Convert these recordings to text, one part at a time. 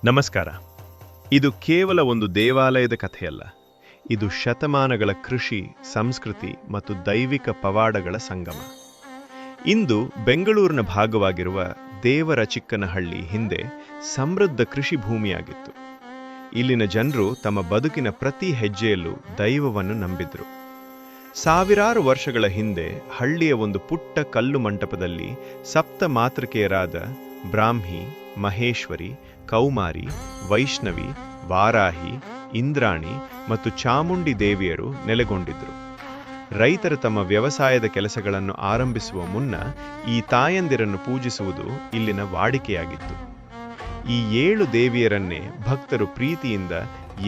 ನಮಸ್ಕಾರ. ಇದು ಕೇವಲ ಒಂದು ದೇವಾಲಯದ ಕಥೆಯಲ್ಲ. ಇದು ಶತಮಾನಗಳ ಕೃಷಿ, ಸಂಸ್ಕೃತಿ ಮತ್ತು ದೈವಿಕ ಪವಾಡಗಳ ಸಂಗಮ. ಇಂದು ಬೆಂಗಳೂರಿನ ಭಾಗವಾಗಿರುವ ದೇವರಚಿಕ್ಕನಹಳ್ಳಿ ಹಿಂದೆ ಸಮೃದ್ಧ ಕೃಷಿ ಭೂಮಿಯಾಗಿತ್ತು. ಇಲ್ಲಿನ ಜನರು ತಮ್ಮ ಬದುಕಿನ ಪ್ರತಿ ಹೆಜ್ಜೆಯಲ್ಲೂ ದೈವವನ್ನು ನಂಬಿದ್ರು. ಸಾವಿರಾರು ವರ್ಷಗಳ ಹಿಂದೆ ಹಳ್ಳಿಯ ಒಂದು ಪುಟ್ಟ ಕಲ್ಲು ಮಂಟಪದಲ್ಲಿ ಸಪ್ತ ಮಾತೃಕೆಯರಾದ ಬ್ರಾಹ್ಮಿ, ಮಹೇಶ್ವರಿ, ಕೌಮಾರಿ, ವೈಷ್ಣವಿ, ವಾರಾಹಿ, ಇಂದ್ರಾಣಿ ಮತ್ತು ಚಾಮುಂಡಿ ದೇವಿಯರು ನೆಲೆಗೊಂಡಿದ್ದರು. ರೈತರು ತಮ್ಮ ವ್ಯವಸಾಯದ ಕೆಲಸಗಳನ್ನು ಆರಂಭಿಸುವ ಮುನ್ನ ಈ ತಾಯಂದಿರನ್ನು ಪೂಜಿಸುವುದು ಇಲ್ಲಿನ ವಾಡಿಕೆಯಾಗಿತ್ತು. ಈ 7 ದೇವಿಯರನ್ನೇ ಭಕ್ತರು ಪ್ರೀತಿಯಿಂದ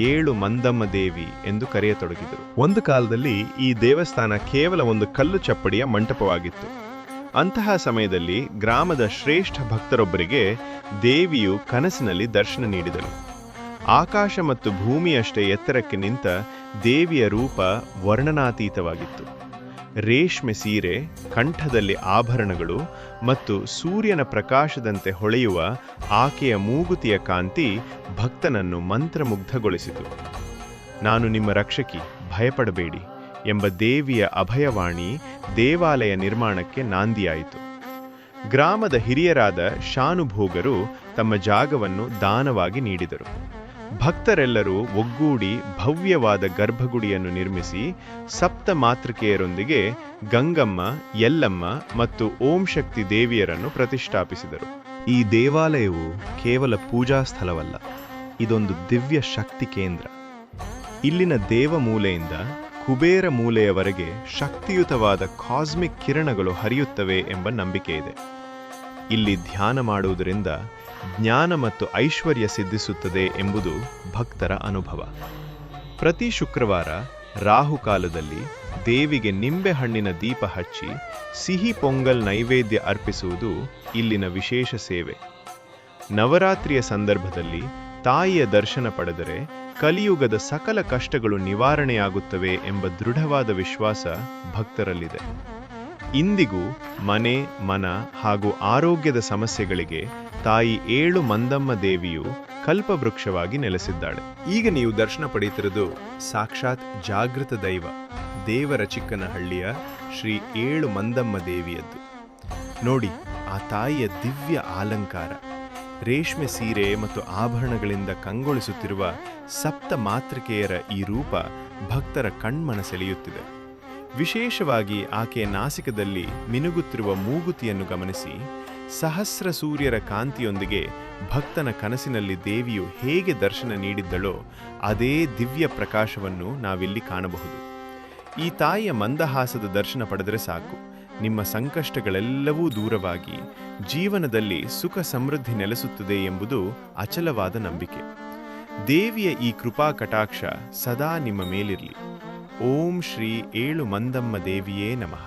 7 ಮಂದಮ್ಮ ದೇವಿ ಎಂದು ಕರೆಯತೊಡಗಿದರು. ಒಂದು ಕಾಲದಲ್ಲಿ ಈ ದೇವಸ್ಥಾನ ಕೇವಲ ಒಂದು ಕಲ್ಲು ಚಪ್ಪಡಿಯ ಮಂಟಪವಾಗಿತ್ತು. ಅಂತಹ ಸಮಯದಲ್ಲಿ ಗ್ರಾಮದ ಶ್ರೇಷ್ಠ ಭಕ್ತರೊಬ್ಬರಿಗೆ ದೇವಿಯು ಕನಸಿನಲ್ಲಿ ದರ್ಶನ ನೀಡಿದಳು. ಆಕಾಶ ಮತ್ತು ಭೂಮಿಯಷ್ಟೇ ಎತ್ತರಕ್ಕೆ ನಿಂತ ದೇವಿಯ ರೂಪ ವರ್ಣನಾತೀತವಾಗಿತ್ತು. ರೇಷ್ಮೆ ಸೀರೆ, ಕಂಠದಲ್ಲಿ ಆಭರಣಗಳು ಮತ್ತು ಸೂರ್ಯನ ಪ್ರಕಾಶದಂತೆ ಹೊಳೆಯುವ ಆಕೆಯ ಮೂಗುತಿಯ ಕಾಂತಿ ಭಕ್ತನನ್ನು ಮಂತ್ರಮುಗ್ಧಗೊಳಿಸಿತು. ನಾನು ನಿಮ್ಮ ರಕ್ಷಕಿ, ಭಯಪಡಬೇಡಿ ಎಂಬ ದೇವಿಯ ಅಭಯವಾಣಿ ದೇವಾಲಯ ನಿರ್ಮಾಣಕ್ಕೆ ನಾಂದಿಯಾಯಿತು. ಗ್ರಾಮದ ಹಿರಿಯರಾದ ಶಾನುಭೋಗರು ತಮ್ಮ ಜಾಗವನ್ನು ದಾನವಾಗಿ ನೀಡಿದರು. ಭಕ್ತರೆಲ್ಲರೂ ಒಗ್ಗೂಡಿ ಭವ್ಯವಾದ ಗರ್ಭಗುಡಿಯನ್ನು ನಿರ್ಮಿಸಿ ಸಪ್ತ ಮಾತೃಕೆಯರೊಂದಿಗೆ ಗಂಗಮ್ಮ, ಯಲ್ಲಮ್ಮ ಮತ್ತು ಓಂ ಶಕ್ತಿ ದೇವಿಯರನ್ನು ಪ್ರತಿಷ್ಠಾಪಿಸಿದರು. ಈ ದೇವಾಲಯವು ಕೇವಲ ಪೂಜಾ ಸ್ಥಳವಲ್ಲ, ಇದೊಂದು ದಿವ್ಯ ಶಕ್ತಿ ಕೇಂದ್ರ. ಇಲ್ಲಿನ ದೇವಮೂಲೆಯಿಂದ ಕುಬೇರ ಮೂಲೆಯವರೆಗೆ ಶಕ್ತಿಯುತವಾದ ಕಾಸ್ಮಿಕ್ ಕಿರಣಗಳು ಹರಿಯುತ್ತವೆ ಎಂಬ ನಂಬಿಕೆ ಇದೆ. ಇಲ್ಲಿ ಧ್ಯಾನ ಮಾಡುವುದರಿಂದ ಜ್ಞಾನ ಮತ್ತು ಐಶ್ವರ್ಯ ಸಿದ್ಧಿಸುತ್ತದೆ ಎಂಬುದು ಭಕ್ತರ ಅನುಭವ. ಪ್ರತಿ ಶುಕ್ರವಾರ ರಾಹುಕಾಲದಲ್ಲಿ ದೇವಿಗೆ ನಿಂಬೆಹಣ್ಣಿನ ದೀಪ ಹಚ್ಚಿ ಸಿಹಿ ಪೊಂಗಲ್ ನೈವೇದ್ಯ ಅರ್ಪಿಸುವುದು ಇಲ್ಲಿನ ವಿಶೇಷ ಸೇವೆ. ನವರಾತ್ರಿಯ ಸಂದರ್ಭದಲ್ಲಿ ತಾಯಿಯ ದರ್ಶನ ಪಡೆದರೆ ಕಲಿಯುಗದ ಸಕಲ ಕಷ್ಟಗಳು ನಿವಾರಣೆಯಾಗುತ್ತವೆ ಎಂಬ ದೃಢವಾದ ವಿಶ್ವಾಸ ಭಕ್ತರಲ್ಲಿದೆ. ಇಂದಿಗೂ ಮನೆ, ಮನ ಹಾಗೂ ಆರೋಗ್ಯದ ಸಮಸ್ಯೆಗಳಿಗೆ ತಾಯಿ 7 ಮಂದಮ್ಮ ದೇವಿಯು ಕಲ್ಪವೃಕ್ಷವಾಗಿ ನೆಲೆಸಿದ್ದಾಳೆ. ಈಗ ನೀವು ದರ್ಶನ ಪಡೆಯುತ್ತಿರುವುದು ಸಾಕ್ಷಾತ್ ಜಾಗೃತ ದೈವ ದೇವರಚಿಕ್ಕನಹಳ್ಳಿಯ ಶ್ರೀ 7 ಮಂದಮ್ಮ ದೇವಿಯದ್ದು. ನೋಡಿ, ಆ ತಾಯಿಯ ದಿವ್ಯ ಅಲಂಕಾರ, ರೇಷ್ಮೆ ಸೀರೆ ಮತ್ತು ಆಭರಣಗಳಿಂದ ಕಂಗೊಳಿಸುತ್ತಿರುವ ಸಪ್ತ ಮಾತೃಕೆಯರ ಈ ರೂಪ ಭಕ್ತರ ಕಣ್ಮನ ಸೆಳೆಯುತ್ತಿದೆ. ವಿಶೇಷವಾಗಿ ಆಕೆಯ ನಾಸಿಕದಲ್ಲಿ ಮಿನುಗುತ್ತಿರುವ ಮೂಗುತಿಯನ್ನು ಗಮನಿಸಿ, ಸಹಸ್ರ ಸೂರ್ಯರ ಕಾಂತಿಯೊಂದಿಗೆ ಭಕ್ತನ ಕನಸಿನಲ್ಲಿ ದೇವಿಯು ಹೇಗೆ ದರ್ಶನ ನೀಡಿದ್ದಳೋ ಅದೇ ದಿವ್ಯ ಪ್ರಕಾಶವನ್ನು ನಾವಿಲ್ಲಿ ಕಾಣಬಹುದು. ಈ ತಾಯಿಯ ಮಂದಹಾಸದ ದರ್ಶನ ಪಡೆದರೆ ಸಾಕು, ನಿಮ್ಮ ಸಂಕಷ್ಟಗಳೆಲ್ಲವೂ ದೂರವಾಗಿ ಜೀವನದಲ್ಲಿ ಸುಖ ಸಮೃದ್ಧಿ ನೆಲೆಸುತ್ತದೆ ಎಂಬುದು ಅಚಲವಾದ ನಂಬಿಕೆ. ದೇವಿಯ ಈ ಕೃಪಾ ಕಟಾಕ್ಷ ಸದಾ ನಿಮ್ಮ ಮೇಲಿರಲಿ. ಓಂ ಶ್ರೀ 7 ಮಂದಮ್ಮ ದೇವಿಯೇ ನಮಃ.